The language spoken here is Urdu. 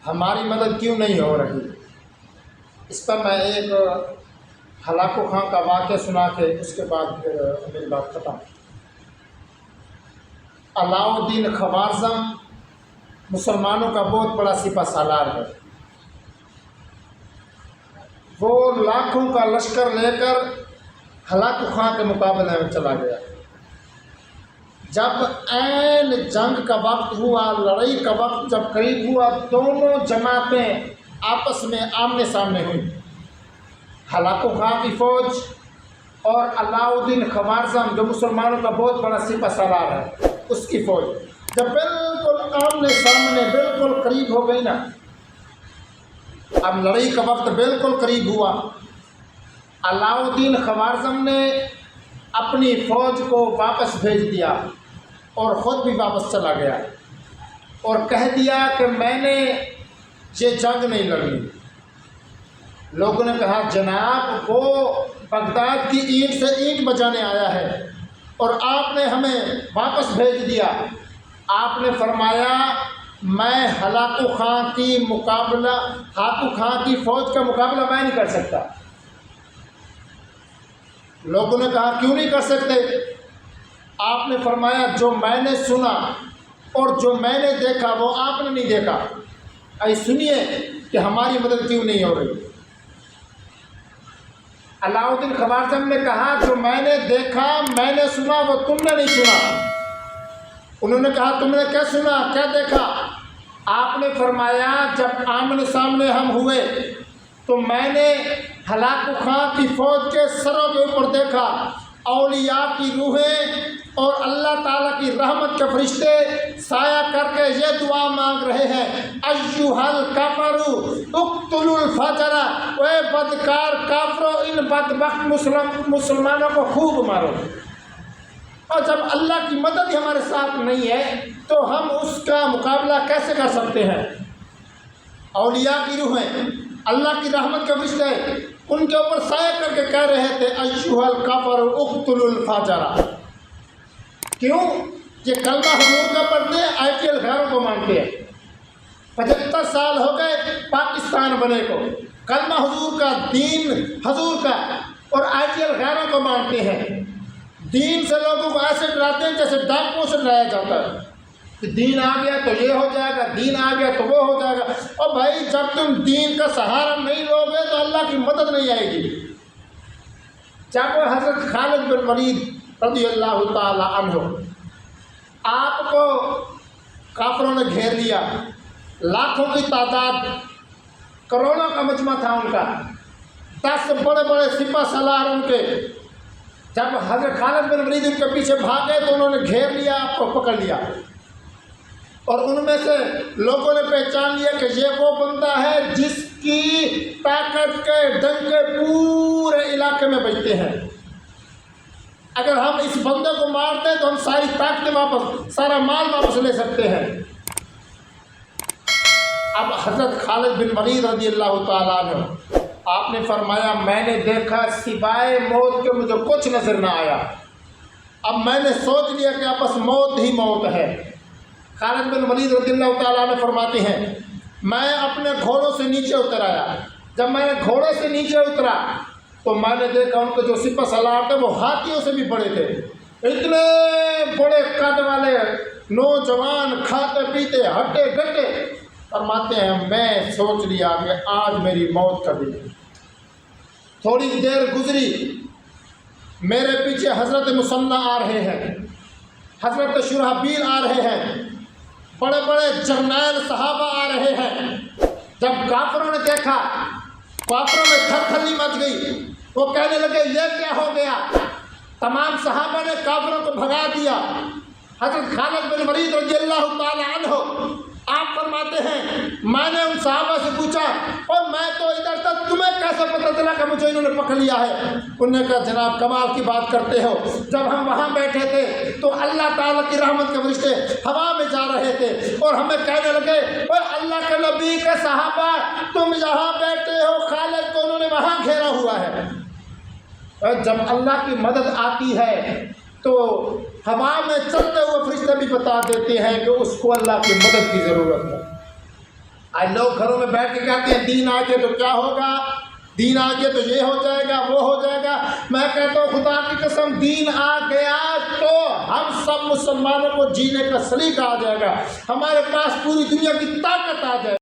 ہماری مدد کیوں نہیں ہو رہی؟ اس پر میں ایک ہلاکو خاں کا واقعہ سنا کے اس کے بعد پھر میری بات ختم۔ علاؤ الدین خوارزم مسلمانوں کا بہت بڑا سپہ سالار ہے۔ وہ لاکھوں کا لشکر لے کر ہلاکو خاں کے مقابلے میں چلا گیا۔ جب عین جنگ کا وقت ہوا، لڑائی کا وقت جب قریب ہوا، دونوں جماعتیں آپس میں آمنے سامنے ہوئیں، ہلاکو خاں کی فوج اور علاؤ الدین خوارزم جو مسلمانوں کا بہت بڑا سپہ سالار ہے اس کی فوج جب بالکل آمنے سامنے بالکل قریب ہو گئی نا، اب لڑائی کا وقت بالکل قریب ہوا، علاؤ الدین خوارزم نے اپنی فوج کو واپس بھیج دیا اور خود بھی واپس چلا گیا اور کہہ دیا کہ میں نے یہ جنگ نہیں لڑنی۔ لوگوں نے کہا جناب وہ بغداد کی اینٹ سے اینٹ بجانے آیا ہے اور آپ نے ہمیں واپس بھیج دیا۔ آپ نے فرمایا میں ہلاکو خاں کی فوج کا مقابلہ میں نہیں کر سکتا۔ لوگوں نے کہا کیوں نہیں کر سکتے؟ آپ نے فرمایا جو میں نے سنا اور جو میں نے دیکھا وہ آپ نے نہیں دیکھا۔ آئیے سنیے کہ ہماری مدد کیوں نہیں ہو رہی۔ علاؤ الدین خوارزم نے کہا جو میں نے دیکھا میں نے سنا وہ تم نے نہیں سنا۔ انہوں نے کہا تم نے کیا سنا کیا دیکھا؟ آپ نے فرمایا جب آمنے سامنے ہم ہوئے تو میں نے ہلاکو خاں کی فوج کے سروں کے اوپر دیکھا اولیاء کی روحیں اور اللہ تعالیٰ کی رحمت کے فرشتے سایہ کر کے یہ دعا مانگ رہے ہیں ایھا الکفروا اقتلوا الفجر، اے بدکار کافروں ان بدبخت مسلمانوں کو خوب مارو۔ اور جب اللہ کی مدد ہی ہمارے ساتھ نہیں ہے تو ہم اس کا مقابلہ کیسے کر سکتے ہیں؟ اولیاء کی روحیں اللہ کی رحمت کے فرشتے ان کے اوپر سایہ کر کے کہہ رہے تھے ایھا الکفروا اقتلوا الفجر۔ کیوں؟ یہ کلمہ حضور کا پڑھتے ہیں، IPL غیروں کو مانتے ہیں۔ 75 سال ہو گئے پاکستان بنے کو، کلمہ حضور کا، دین حضور کا، اور IPL غیروں کو مانتے ہیں۔ دین سے لوگوں کو ایسے ڈراتے ہیں جیسے ڈاکوؤں سے ڈرایا جاتا ہے کہ دین آ گیا تو یہ ہو جائے گا، دین آ گیا تو وہ ہو جائے گا۔ اور بھائی جب تم دین کا سہارا نہیں لو گے تو اللہ کی مدد نہیں آئے گی۔ جب حضرت خالد بن ولید رضی اللہ تعالی عنہ آپ کو کافروں نے گھیر لیا، لاکھوں کی تعداد، کروڑوں کا مجمع تھا ان کا، 10 بڑے بڑے سپہ سالار ان کے، جب حضرت خالد بن ولید ان کے پیچھے بھاگے تو انہوں نے گھیر لیا، آپ کو پکڑ لیا، اور ان میں سے لوگوں نے پہچان لیا کہ یہ وہ بندہ ہے جس کی طاقت کے ڈنکے پورے علاقے میں بجتے ہیں۔ اگر ہم اس بندے کو مارتے ہیں تو ہم ساری طاقتیں واپس، سارا مال واپس لے سکتے ہیں۔ اب حضرت خالد بن ولید رضی اللہ تعالیٰ عنہ آپ نے فرمایا میں نے دیکھا سوائے موت کے مجھے کچھ نظر نہ آیا، اب میں نے سوچ لیا کہ بس موت ہی موت ہے۔ خالد بن ولید رضی اللہ تعالیٰ عنہ فرماتے ہیں میں اپنے گھوڑوں سے نیچے اتر آیا، جب میں نے گھوڑے سے نیچے اترا تو میں نے دیکھا ان کے جو سپہ سالار تھے وہ ہاتھیوں سے بھی بڑے تھے، اتنے بڑے قد والے نوجوان، کھاتے پیتے ہٹے گٹے۔ فرماتے ہیں میں سوچ لیا کہ آج میری موت کا دن ہے۔ تھوڑی دیر گزری، میرے پیچھے حضرت مثنیٰ آ رہے ہیں، حضرت شرحبیل آ رہے ہیں، بڑے بڑے جرنیل صحابہ آ رہے ہیں۔ جب کافروں نے دیکھا، کافروں میں تھر تھلی مچ گئی، وہ کہنے لگے یہ کیا ہو گیا؟ تمام صحابہ نے کافروں کو بھگا دیا۔ حضرت خالد بن ولید رضی اللہ تعالی عنہ آپ فرماتے ہیں میں نے ان صحابہ سے پوچھا اور میں تو ادھر تک، تمہیں کیسے پتہ چلا کہ مجھے انہوں نے پکڑ لیا ہے؟ انہوں نے کہا جناب کمال کی بات کرتے ہو، جب ہم وہاں بیٹھے تھے تو اللہ تعالیٰ کی رحمت کے فرشتے ہوا میں جا رہے تھے اور ہمیں کہنے لگے اوے اللہ کے نبی کے صحابہ تم یہاں بیٹھے ہو، خالد کو انہوں نے وہاں گھیرا ہوا ہے۔ اور جب اللہ کی مدد آتی ہے تو ہوا میں چلتے ہوئے فرشتے بھی بتا دیتے ہیں کہ اس کو اللہ کی مدد کی ضرورت ہے۔ آج لوگ گھروں میں بیٹھ کے کہتے ہیں دین آ گیا تو کیا ہوگا، دین آ گیا تو یہ ہو جائے گا، وہ ہو جائے گا۔ میں کہتا ہوں خدا کی قسم دین آ گیا تو ہم سب مسلمانوں کو جینے کا سلیقہ آ جائے گا، ہمارے پاس پوری دنیا کی طاقت آ جائے گا۔